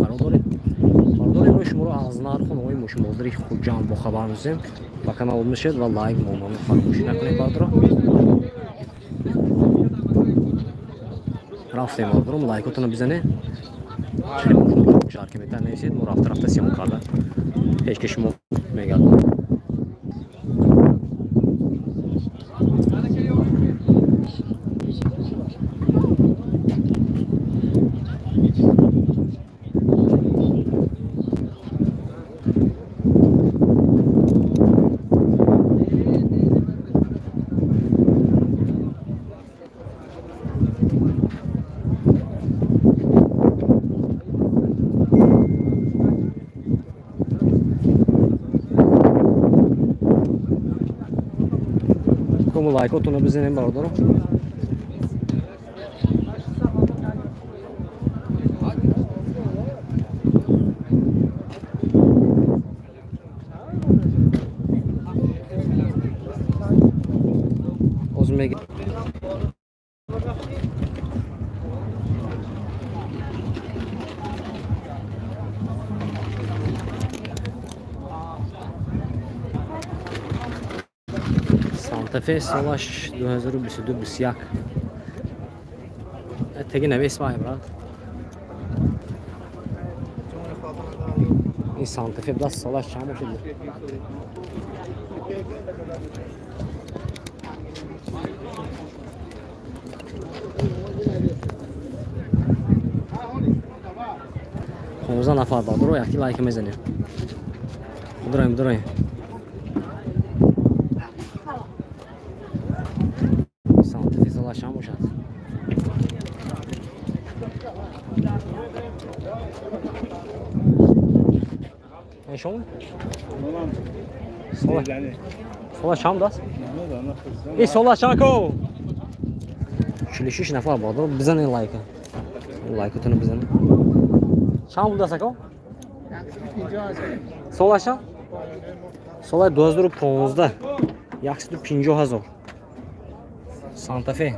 قرار داریم روی شما رو از نرخ نوعی مشمولدری خوجان با خبر می‌ذاریم با کانال میشید و لایک مومن فراموش نکنید برادر رفتیم برادر لایکاتون رو بزنید خیلی ممنون مشارکت می‌کنید ما رفته سیام کالا هیچ که شما میگم como like'اتون رو بزنید برادر میگه سانتا-فی سالش 2022-21 تگه نویس ماه براد این سانتا-فی دست سالش چند باشه خونوزا نفر داد رو یکی لایک میزنیم درایم سانتا-فی سالش چند باشه شما؟ سالش چند دست؟ این سالش چند کو؟ 46 نفر بادر بزنین لایکتون رو بزنین چند بود دست کو؟ سالش چند؟ سالش 2015 150,000 سانتا-فی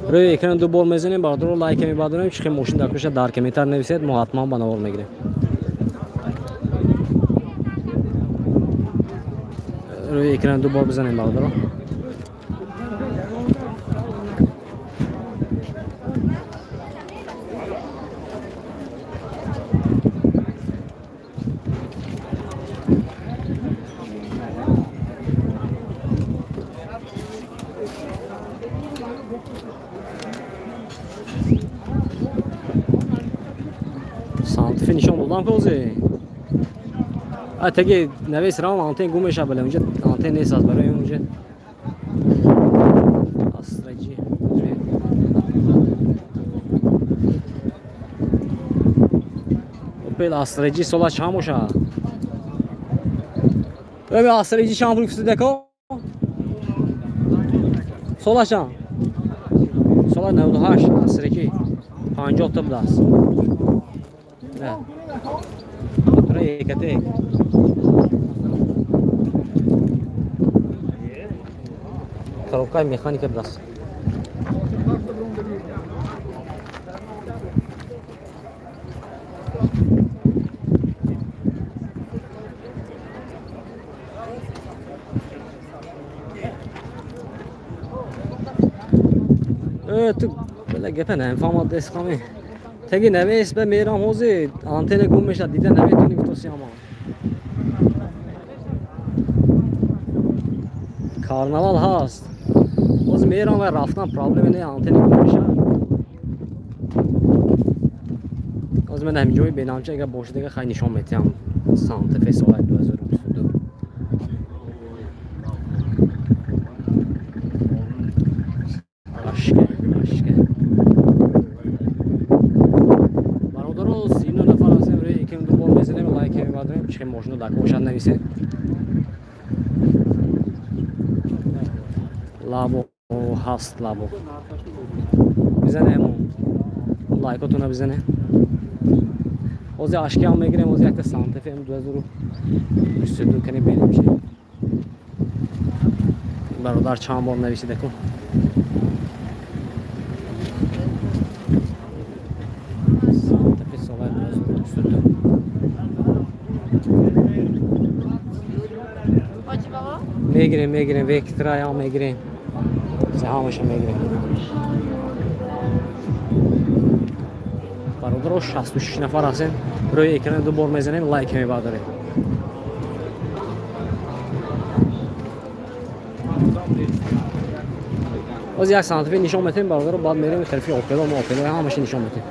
روی اکران دو بار میزنیم برادر رو لایک میبادریم چه موشن دکوش در کمیتر نویسید ما حتما بنوار میگیریم روی اکران دو بار بزنیم برادر رو سانتا-فی نشان بودم کوزی تگه نویس رام آنتن گم میشه بالا اونجا آنتن نیست از برای اونجا استراتژی اوپل استراتژی سولا چند باشه ببین استراتژی چند پول فسته کو سولا چند سولا 98 استراتژی 50 تا بلاس نه ترى كتير كروكاي ميكانيكا بلاس تو بلا گپنه انفام دست کمی تگی نویس به میرم حوزی آنتن گم میشه دیده نمیتونی تو سیاما کارناوال هست باز میرم و رفتم پرابلم نه آنتن گم میشه باز من همینجوری بینامچه اگه باشه دیگه خیلی نشان میتیم سانتا-فی سال 2022 چه ماشینو دکوشان نویسه لابو هست لابو بزنه همون لایکاتون رو بزنه اوزی عشقی هم میگیریم اوزی یک سانت فهم 2022 کنی بینیم میشه برادر چند بار نویسیده کن سانت فی سال 2022 میگیریم ویکترای هم میگیریم زهامش هم میگیریم برادر 66 نفر هستیم روی اکران دو بار میزنیم لایک میبادریم از یک سانت نشون میدیم برادر بعد میریم طرفی اوپل و اوپل همش نشون میدیم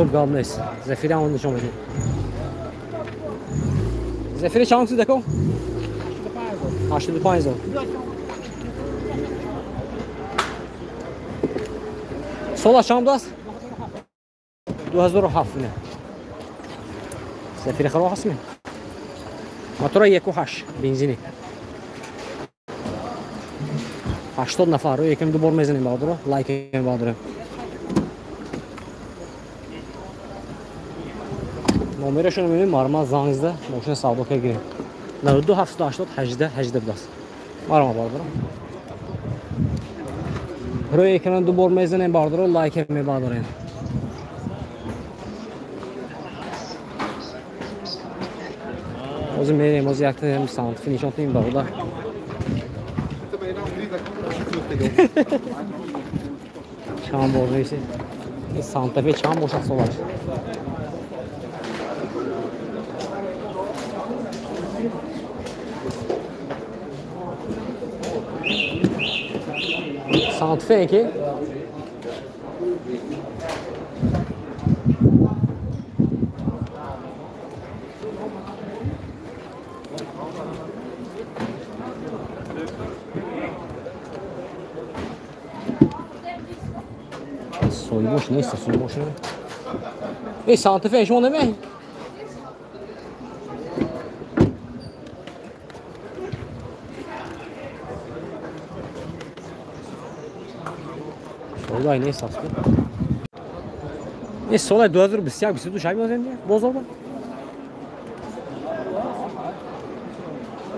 خوب قابل نیست زفیری هم نشون میدیم زفیری چند سو دکو 85 sola چند است 2007 نه زفیری خراب هست می موتور 1.8 بنزینی 80 نفر رو یکم دو بار میزنیم بعد رو لایک بعد نمرشون رو میبینیم مارما زانگزده ماشین سودا که گیریم 92 780 18 18 است مارما باردارم روی اکران دو بار میزنیم باردارو لایک میبادریم اوزی میریم اوزی یک تا ساوند فینیشان تیم باردار چند بار نیستی این ساوند تفی چند باشد سولاش ساوند فیکی soymuş neyse soymuş ne Santa Fe şu anda mı Solay neyse aslında solay doğru bir siyah bir şey düşer mi o zaman diye boz oldu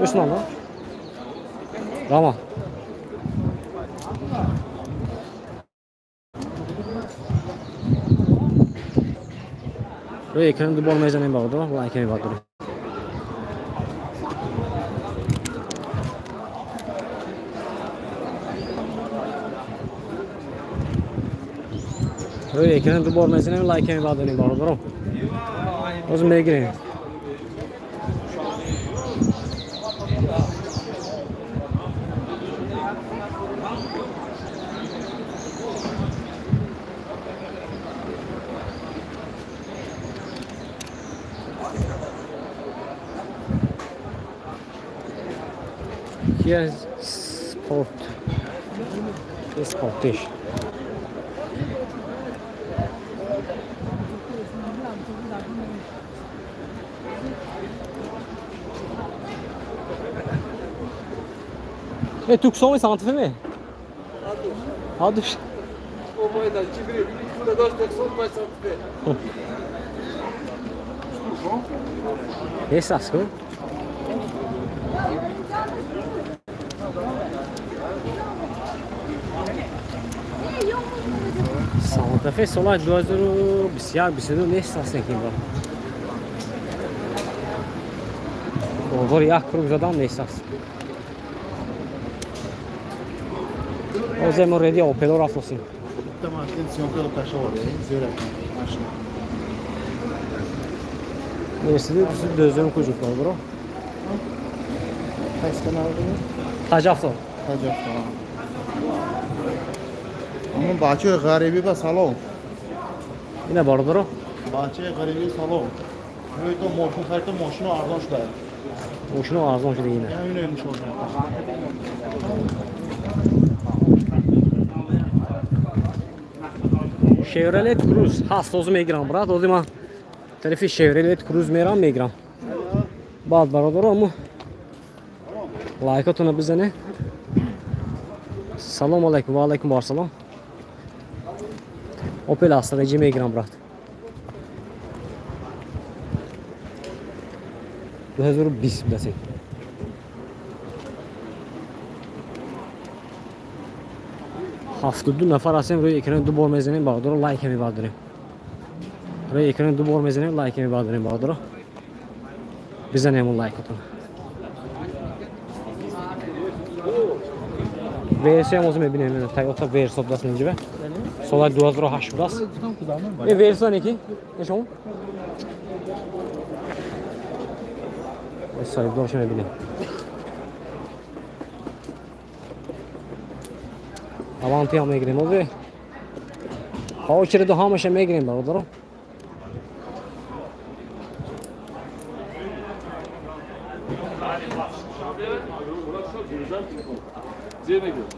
Üstüne lan Rama روی اکران دو بار میزنیم باید رو لایک میبادریم روی اکران دو بار میزنیم لایک میبادریم باید رو روز میگیریم Here is sport. This sportish. Tu que som Santa Fe me? Hadi. O boyda kibri burada dost dokson baş Santa Fe. Esse asco. Santa Fe solar 2022 نیست اصلا که با اوور یک کروگ زدم نیست اصلا اوزه ردی اوپلو رفت وسیم Tamam, atenção pelo cachorro, zero. Neresi dözüm kucuklar bro. Kaç tane aldın? Tacafto. Tamam. Ama bahçe garibi ba salon. Yine var bro. Bahçe garibi salon. Böyle to moşun kartı moşunu arzon şular. Moşunu arzon şular yine. Yani öyle olmuş oldu. Chevrolet Cruze hasta olsun ekran brat o zaman طرفی شیورلت کروز میرم میگیرم بعد برادرامو لایکاتون رو بزنه. سلام علیکم و علیکم بار سلام. اوپل استراتژی میگیرم برات 2020 بدسید. هفتاد نفر هستیم روی اکران دو بار میزنیم برادر رو لایک میبرداریم. روی اکران دو بار میزنیم لایک میبرداریم برادر رو بزنیم اون لایکاتون. ورسی همozum میبینیم Toyota Versa بدست اینجا سال 2008 بدست. این ورسا نیکی نشون صاحب دارش میبینیم. Avanti هم میگیریم اوزی خواهچره دو همشه میگیریم برادر رو.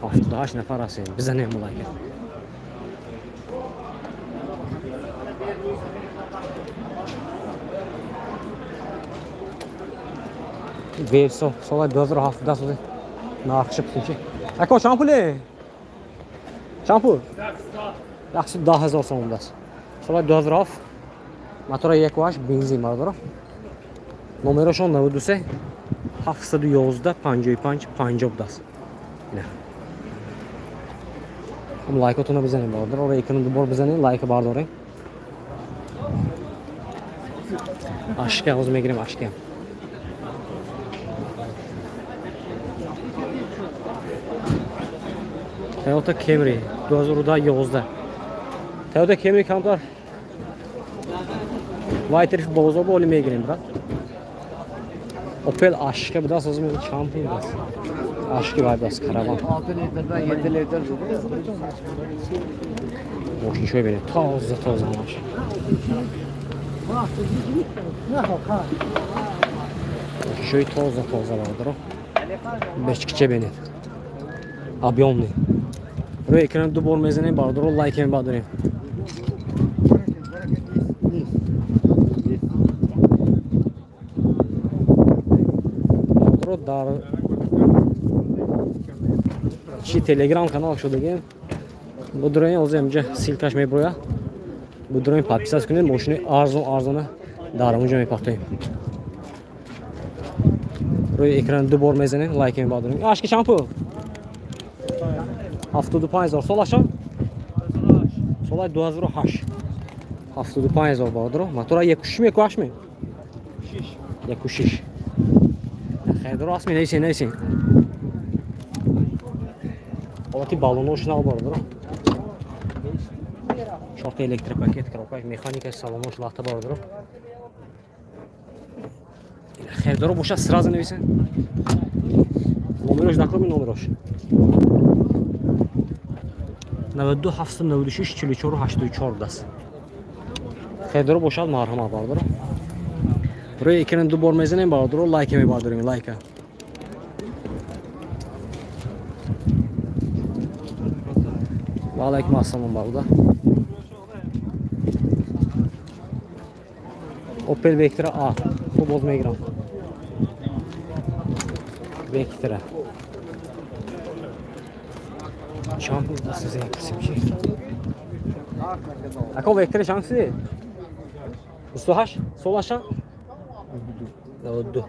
هفتاد نفر هستیم بزنیم لایک. Versa سال 2007 دست اوزی ناخش بسیچی. اکو چند پوله؟ چند پول؟ 10,000 سوم دست. سال 2007 موتور 1.8 بنزین برادر. نمرشون 93 711 55 50 دست. نه. هم لایکاتون رو بزنید برادر. اور ایکون دو بار بزنید لایک بردارید. عشق از میگیریم عشق. Toyota Camry 2011. Toyota Camry kamplar. Vay tarafı bozo bolu میگیریم برات. Opel aşkı bu da sözüm şampiyon das. Aşkı var das karavan. 6 litreden 7 litre. Boşun şöyle beni toz amaş. Şöyle toz vardır o. Beşikçe beni. Объемный. Ro'y ekran du bor mezanin bardır o like mi bardır. Bardır dar. Çi Telegram kanal şo degen. Bu durayın o'zimcha silkash broya. Bu durayın podpisas kunib moshini arzona darimga mepaqtayım. Ro'y ekran du bor mezanin like mi bardır. Aşkı shampoo. 75,000 sol aşağı. Solay 2008. 75,000 bardır o. Motora 1.3 mi 1.8 mi? 1.6. Xeyr rast mi neyse. Alati balonu oşnal bardır o. Şort elektrik paket, kropak, mexanika salonu oşlaqta bardır o. Xeyr boşa sразу neyse. Номерош дақлами номерош 92 796 44 84 даст. Хедро бошад марҳама бардор. Рӯи экран ду бор мезанем бардор лайк мебардорем лайка. Ва алайкум ассалом барда. Opel Vectra A. Хуб боз мегирам. Vectra. Şampiyonu da size yakışım şey. Ako Vectra şansı. Üstühaş, sol aşağı. Navdu.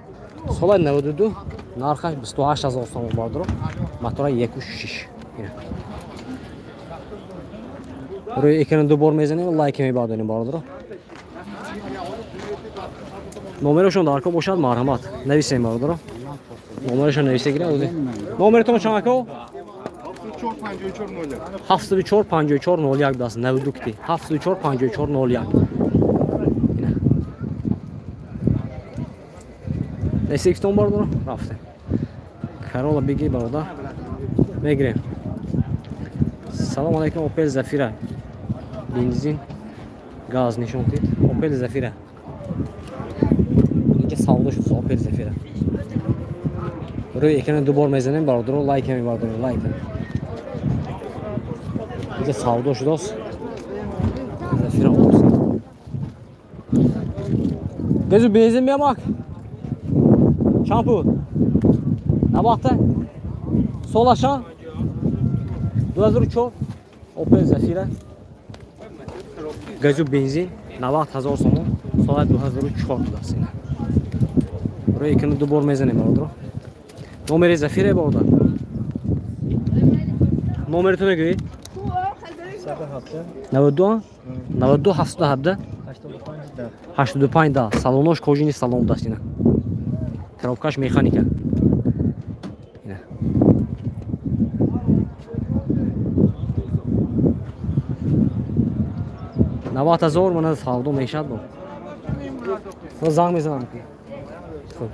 Sola navdu. Narxa üstühaş az olsun vardır. Motora 1.3. Buraya ekranı du bor mezene like mi badani vardır. Numarasyon da arka boşalt marhamat. Nevisem vardır. Numarasyon nevise girer öyle. Numaratonu çanako. 74 54 0 yak das nevdukti 74 54 0 yak neyse iki ton bardır rafte Karola bigi barda megre Salam aleyküm Opel Zafira benzin gaz nişonti Opel Zafira İki savda şu Opel Zafira Buraya ekranı du bor mezenin bardır o like mi bardır like savdo şudos. Zafira olsun. Gezu benzin mi bak? Şampu. Ne baktı? Sol aşağı. 2004. Opel Zafira. Gezu benzin. Ne baktı 1000 so'm. Soat 2004 budasın. Buraya ikini dubor mezenim orada. Nomeri Zafira bu orada. Nomeri tane göğü. 92 92 77 85 da. Salonosh kojini salon dast ina. Коробкаш механика. Ина. Нават азор мана савдо мешад бо. Ва занг мезанам ки. Хуб.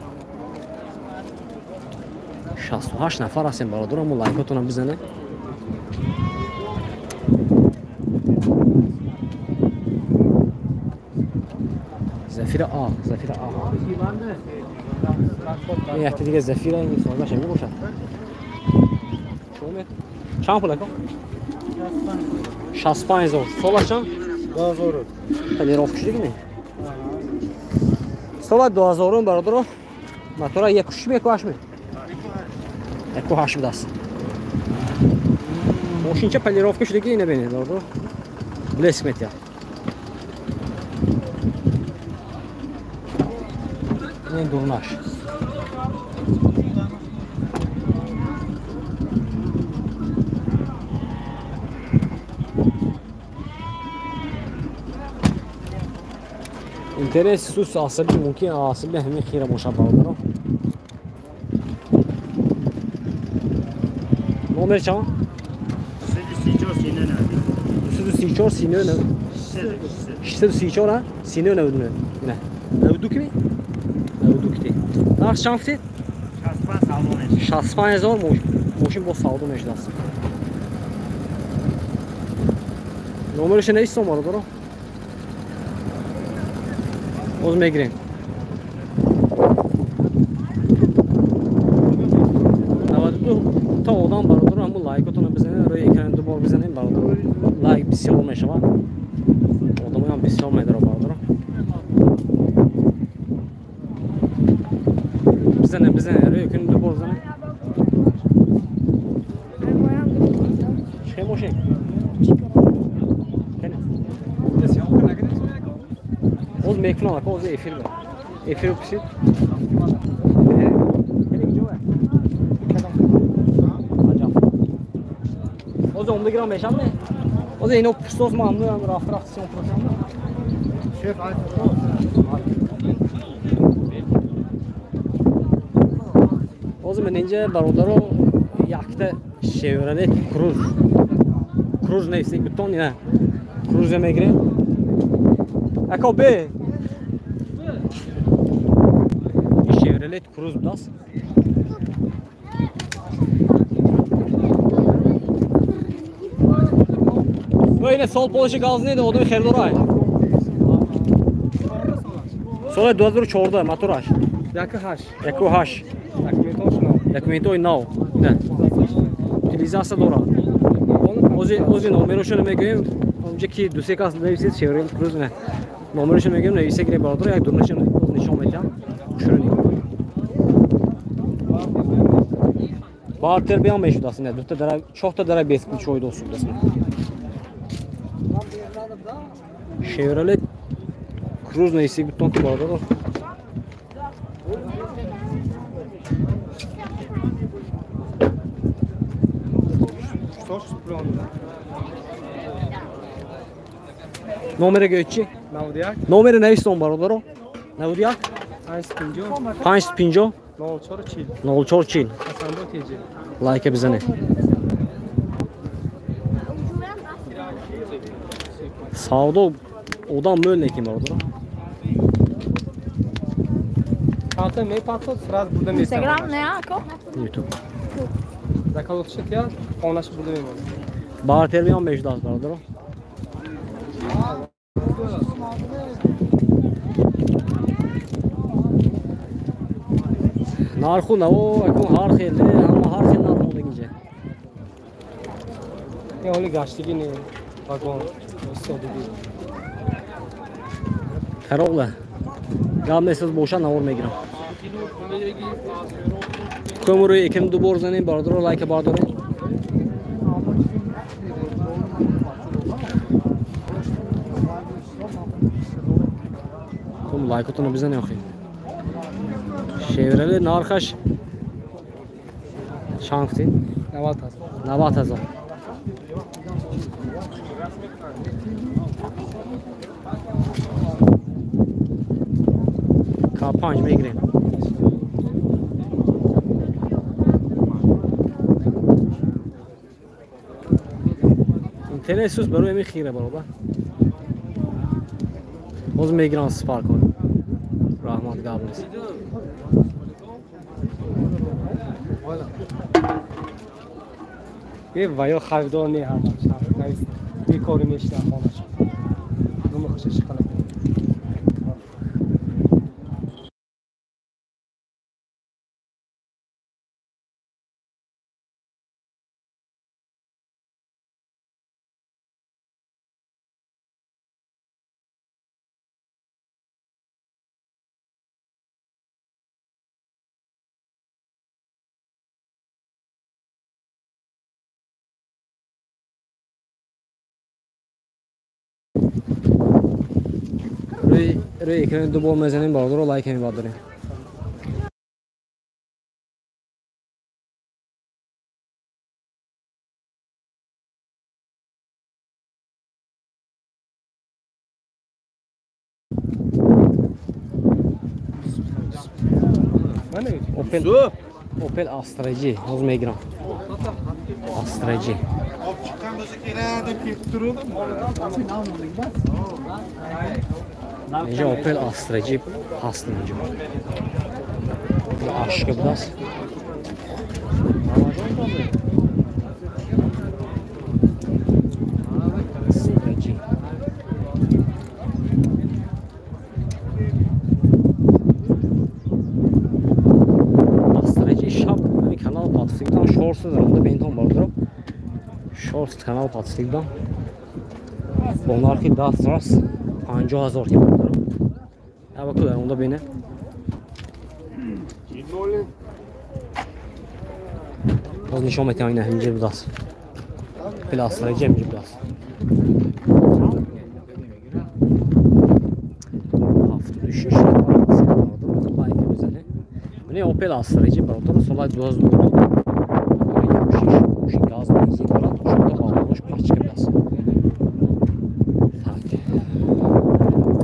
68 нафар ҳастем бародарам, мо лайкотонам бизанед. Zafira A, Zafira A. این یکی دیگه زفیر این سوالش چه میگوشن؟ چومت؟ چند پول کن؟ 65,000. سوالش چند؟ 2000. خیلی راه کشیدی نه؟ سوال 2000 برادر. موتور یک کشی میکوش می؟ یک کوهش بدست. ماشین چه پلی راه کشیدی نبینید برادر؟ بلسمت یا. این دورناش. اینترس سوس عصبی ممکن عصبی همین خیره باشه برادرم. نمره چند؟ 334 سینه نه. 334 ها؟ سینه نه بدونه. نه. نه کی؟ Narx çan fiti? 65,000 moşin bo savdo meşdas. Numarası ne istom var orada? Oz megrin. Navadu ta odan baradır ama like otona bizene roy ekranda bor bizene baradır. Like bir şey olmayışa var. Odamı yan bir şey olmaydır o baradır. Bizene roy ekranda bor bizene. Şey moşe. Oz mekfuna bak, oz efir var. Efir pisi. Oz 10 gram beşam ne? Oz ino pustos mamlı yani rahatsızsın programı. Şef Oz menince barodaro yakta Chevrolet Cruze neyse bir ton yine Cruze megre. Eko be. Chevrolet Cruze das. Böyle sol poluşu gaz neydi? O da bir xerdoray. Sonra 2004 motoraş. Yakı haş. Eko haş. Dokumento nav. Ne? Utilizacja dora. Ozi numerosunu megem. Önceki düsekas nevsiz Chevrolet Cruze ne? Numerosunu megem nevise gire bardır ya durnaşını nişan mekan. Şurani. Barter bir an meşhur aslında. Dörtte dara çok da dara beskil çoydu olsun aslında. Chevrolet Cruze neyse bir ton ki bardır. Номере göççi. Navdiyak. Номере ne iston barodaro? Navdiyak? 550 04 çil. Like bizene. Savdo odan böyle kim barodaro? Hatta me patlat sıraz burada me. Instagram ne ya? YouTube. Zakalı çık ya. Onlaş burada me var. Barter bir 15 daha barodaro. Narxu navo akon har xeldi ama har xel narxu degince. Ya onu gaçtigi ne? Vagon. Istedi. Xaroqla. قبل از بوشا نور میگیرم کوم روی یکم دو بار زنیم برادر لایک بردارین کوم لایکتون رو بزنید آخه شیورله نارخش شانگتین 90,000 کاپانج میگیریم اینترنت سوز برای میخیره برابر باز میگیرم سپار کن رحمت قبل نیست یه ویا خریدار نه هم نیست بیکاری میشه خانش نمی خوشش کنه روی اکران دو بار میزنیم برادر رو لایک میبادریم اوپل استرجی باز میگیرم استرجی اینجا اوپل استرجی هست اینجا عشق بدست استرجی استرجی شاب این kanal patlıktan shorts da benton vardır. Shorts kanal patlıktan. Bunlar ki das ras 50,000 ki vardır. Ya bakıyorlar onda beni. Az nişan metin aynı hince biraz. Plaslara cemci biraz. Hafta düşüş vardı. Bayki güzeli. Bu ne Opel Astra'cı barotları solay doz buldu. Şu gaz benzin falan şurada bağlamış başka biraz. Tak.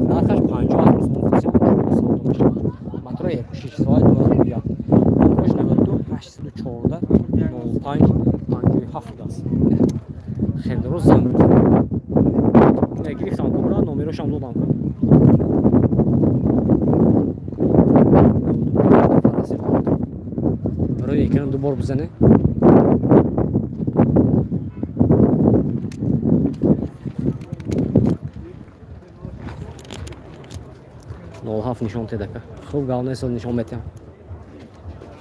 Narkaş panca var mısın? Motora yapışış solay doz buldu ya. Hoş ne oldu? 84'da 5 hafta gaz. خیلی درست زن گرفتم کبرا نمیروش هم دادم برای یکن دو بار بزنه نول هاف نشان تدکه خوب گاونه سال نشان بتیم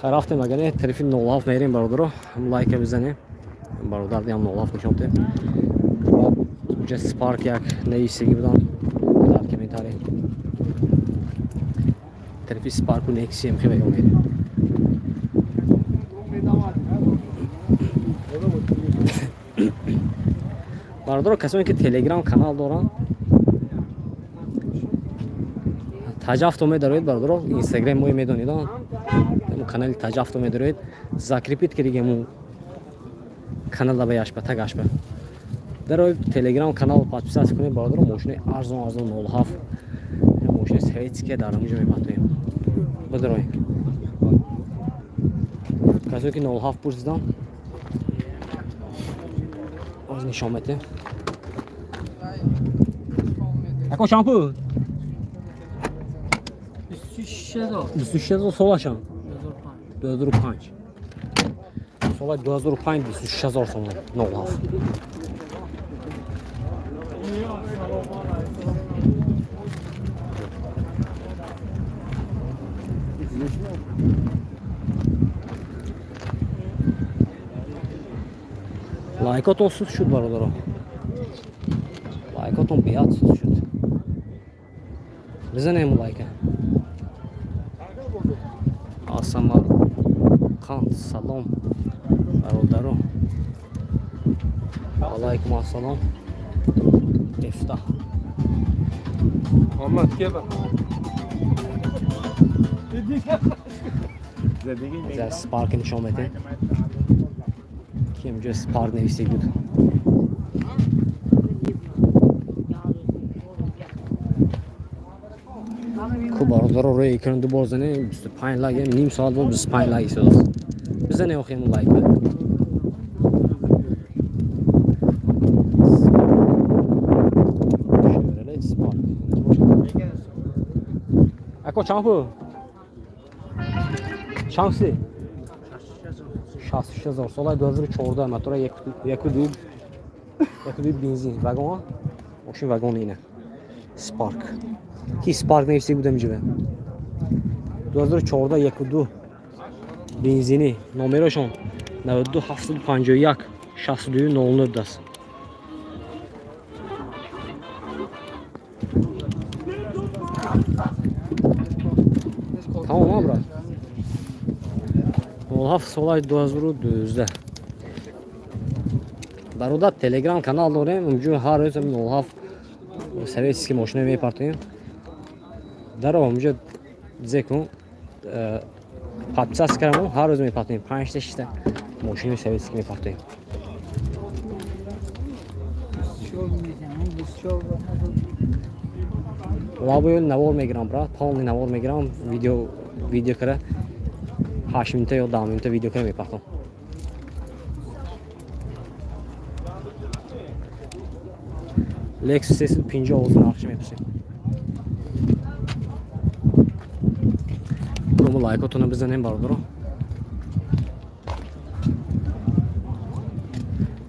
خیر رفتیم اگر نه طرفی نول هاف میریم برادر رو هم لایک بزنیم برادر دیام نول هاف نشان تیم just spark yak neyse gibi dan kadar komentari terfi sparku neksi hem khebe yoge bardor kasoni ki telegram kanal doran tajafto me daroid bardor instagram moy medonid mu kanali tajafto me daroid zakripit kirigemu kanalda bayash ba tagash ba در تلگرام کانال پادپیساس کنید برادر ماشین ارزان نول هاف ماشین سویتی که در اونجا میپاتیم بدروی کسی که نول هاف پرسیدم از نشان بده اکو شامپو 26,000 سولاشان 2005 سولای 2005 26,000 سوم نول هاف لایکاتون سوز شد برادرها لایکاتون بیاد سوز شد بزنیم لایک Asamar Kant salom برادرو علیکم السلام افتح محمد که با از سپارک نشان میده که اینجا سپارک نویسیده بود کو برادرو روی اکران دو بازنه 25 لایک نیم ساعت بود 25 لایک شد بزنه اوخیم لایک بده اکو چامپو چانسی 66000 سال 2014 موتور یک دو بنزین واگن ماشین واگن اینه سپارک کی سپارک نوشته بودم اینجا 2014 یک دو بنزینی نمرشون 92 751 62 09 است tamam abi. 07 solay 2012. Бародар Telegram канал дорем. Унҷо ҳар рӯз 07 советский мошина мепартоем. Даро унҷо зекун подписаться кардам. Ҳар рӯз мепартоем. 5 та 6 та мошина советский мепартоем. Лабоё навор мегирам брат. Полный навор мегирам. Видео кара 8 минута ё 10 минута видео кара мепартам. Lexus S50 olsun akşam yapışım. Bunu like atına bizden hem vardır o.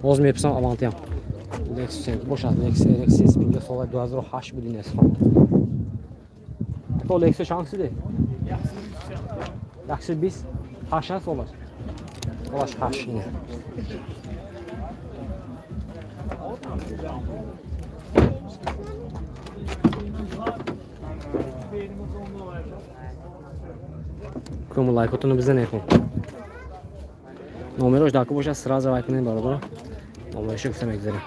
Oz mu yapsam avantiyam. Lexus boşalt Lexus S50 sola 2008 bu dinles falan. To Lexus şansı değil. Lexus biz haşans olur. Olaş haş yine. Кому лайкотуну бизане кун. Номерош даку боша сразу лайкнем барабар. Номершо гуфта мегзарем.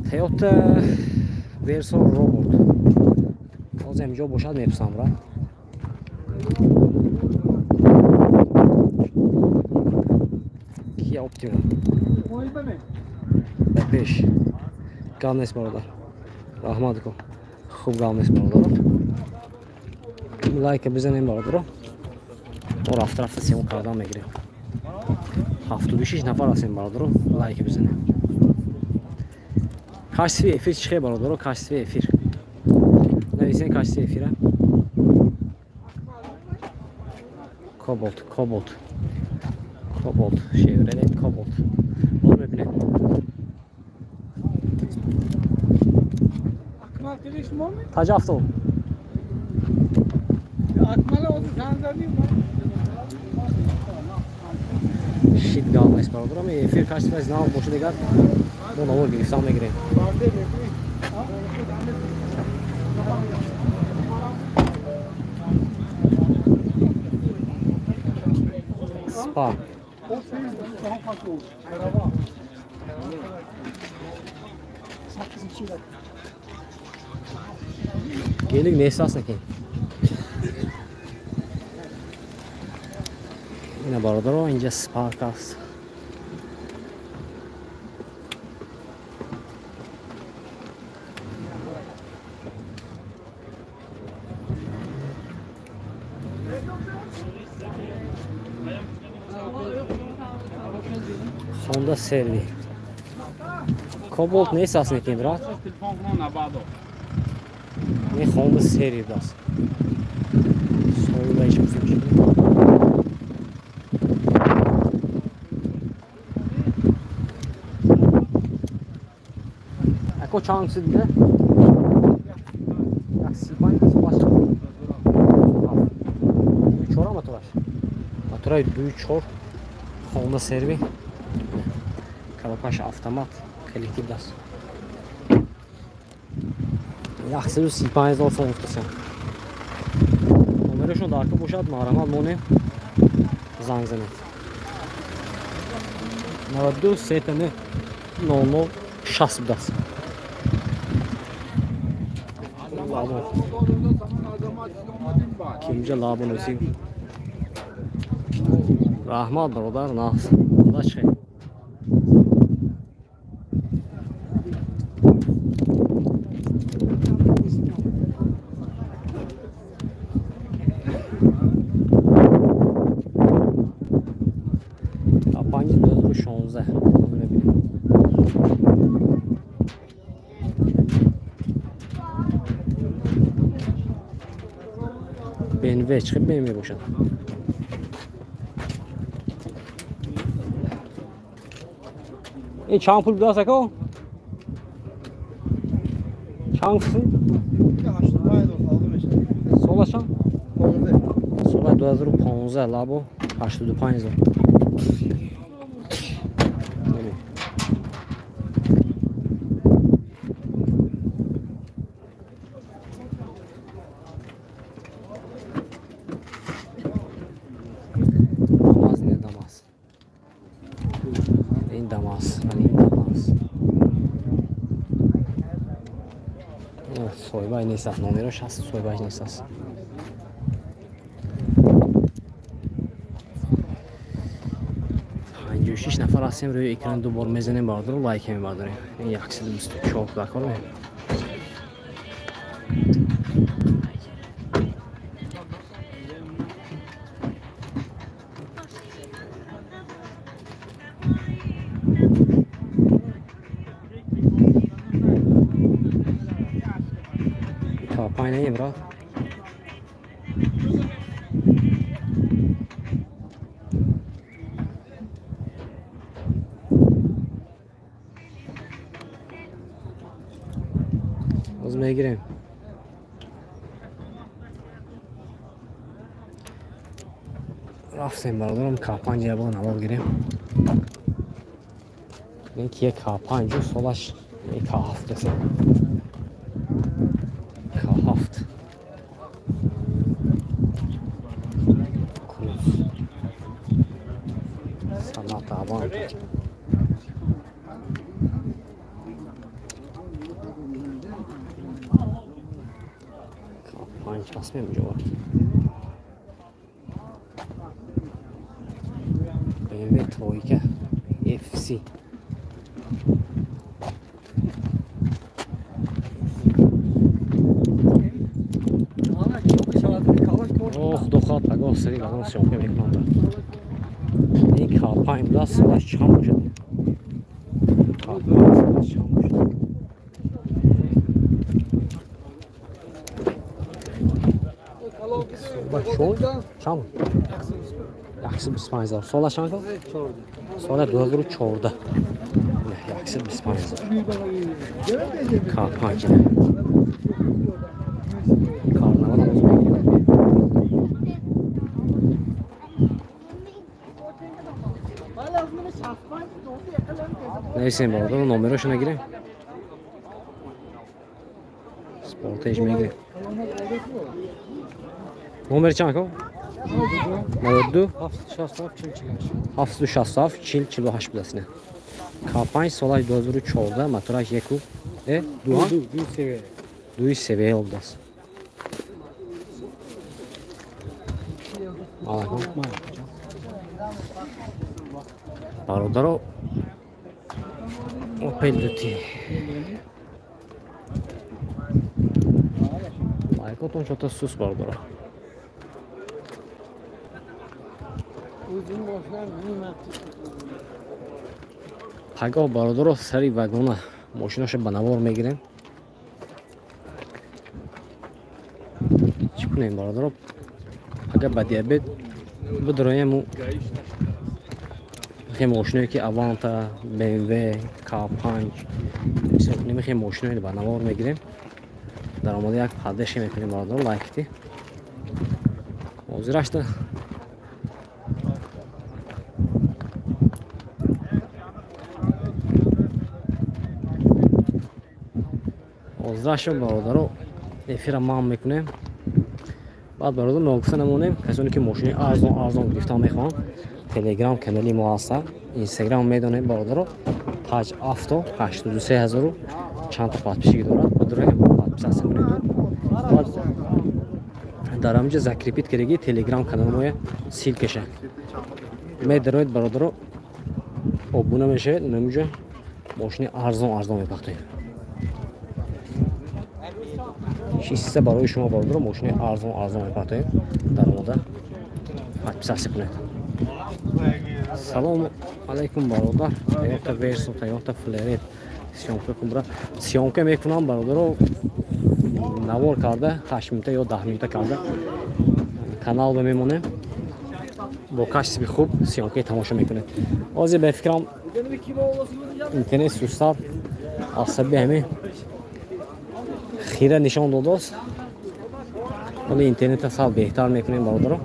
Toyota Verso Robot. Ҳозир инҷо бошад меписам ра. Kia Optima. Пеш. Галнес бародар. Раҳмат кун. Хуб галнес бародар. Лайк бизанем бародар. Мо рафта сиём кардан мегирем. 76 нафар ҳастем бародар. Лайк бизанем. Качестве эфир чихе бародар. Качестве эфир. Нависен качестве эфира. Cobalt. Chevrolet Cobalt. Bunu bibine. Akmal kiriş mi olmuyor? Kaç hafta oldu? Akmal'a oldu sanırım. Shit galmais barabara ama efir kaç sefer ne al boşu degar. Bu ne olur giriftan mı gireyim? Spark. Gelik ne esasına ki? Yine barada o ince Spark az. Honda Servi. Cobalt ne esasına ki brat? Ne Honda Servi das. Soyula hiç bir şey. Ako chance de. Jak Silvani to zobaczcie. Çora motor. Motora büyük çor. Honda Servi. Kalapaş avtomat. Коллектив даст. yaxshisi 35000 so'm tutsa. Nomerishni darka bo'shad, maramal moni zang zanat. 92 setini 00 60 Labo. Kimce labın ösü. Rahmat brother, nas. Xudo şey. Kapancı dözü 16. BMW çıkıp BMW boşan. چند پول بیاد سکو؟ چند کسی؟ سالش چند؟ سال 2015 لابو 85 soybay نیست نمرش هست soybay نیست است پنج و شش نفر هستیم روی اکران دوبار میزنیم باردار و لایک هم بارداریم این یکسی دوست شوق دکارم پایین نیم را از میگیریم رفتیم بردارم کاپان جبان اول گیریم اینکه یک کاپان جو سولش یک هفت دسته هفت سلام تعبان پنج قسمه جوار BMW تویکه FC دخواه پگاه سری لگان شاپه میکنم این کاپاین بلاس سالش چند شد کاپاین سالش چند شد چون؟ چند؟ یکسی 25000 سالش چند کن؟ سال 2014 یکسی 25000 کاپاین کنه کارنوال هم نویسیم برادر نمرهشو نگیریم سپورتش میگیریم نمره چند کن؟ 92 767 40 بدسینه کاپاین سالش 2014 موتورش یکو دوی سویه oldu است برادر Opel Duty Lajkoton çota sus bardır Pagah bardır seri vagona Moşinaşı banavor megiren Çıkınayım bardır Pagah badiyabet Budurayım o خیلی ماشینایی که اوانتا BMW K5 می‌کنیم خیلی ماشینایی با نوار میگیریم در آماده یک پردهشی میکنیم برادر لایکتی موضوع رشته حاضرشون برادرو افیر ما میکنیم. بعد برادر ناگفته نمونیم کسانی که ماشین ارزان گرفتن میخوان تلگرام کانالی ما هست، اینستاگرام میدونید برادرو تاج آفتو 82000 چند تا پادپیشی داره بدریم پادپیش کنید. بعد در همینجا ذکریپیت کردگی تلگرام کانال ما سیل کشه میدونید برادرو ابونه میشه نمیشه ماشین ارزان میپختیم. شیسته برای شما برادر ماشین ارزان میپختیم در مورد پادپیش کنید. سلام علیکم برادر. تایوتا ورسو تایوتا فلرید سیامکه کمبرا سیامکه میکنم برادر نوار کرده 8 میلیته یا 10 میلیته کرده کانال بمیمونه با کشف خوب سیامکه تماشا میکنه. آزی به فکرم اینترنت سوستار عصبی همه خیره نشان داده است ولی اینترنت سال بهتر میکنیم برادر.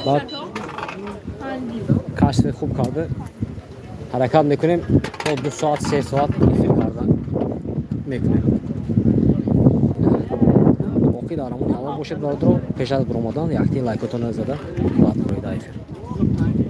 بعد کشف خوب کرده حرکت میکنیم تا 2 ساعت 3 ساعت افیر کردن میکنیم. باقی دارمون حالا باشید برادر پیش از برآمدن یک لایکتون زده بعد برید افیر.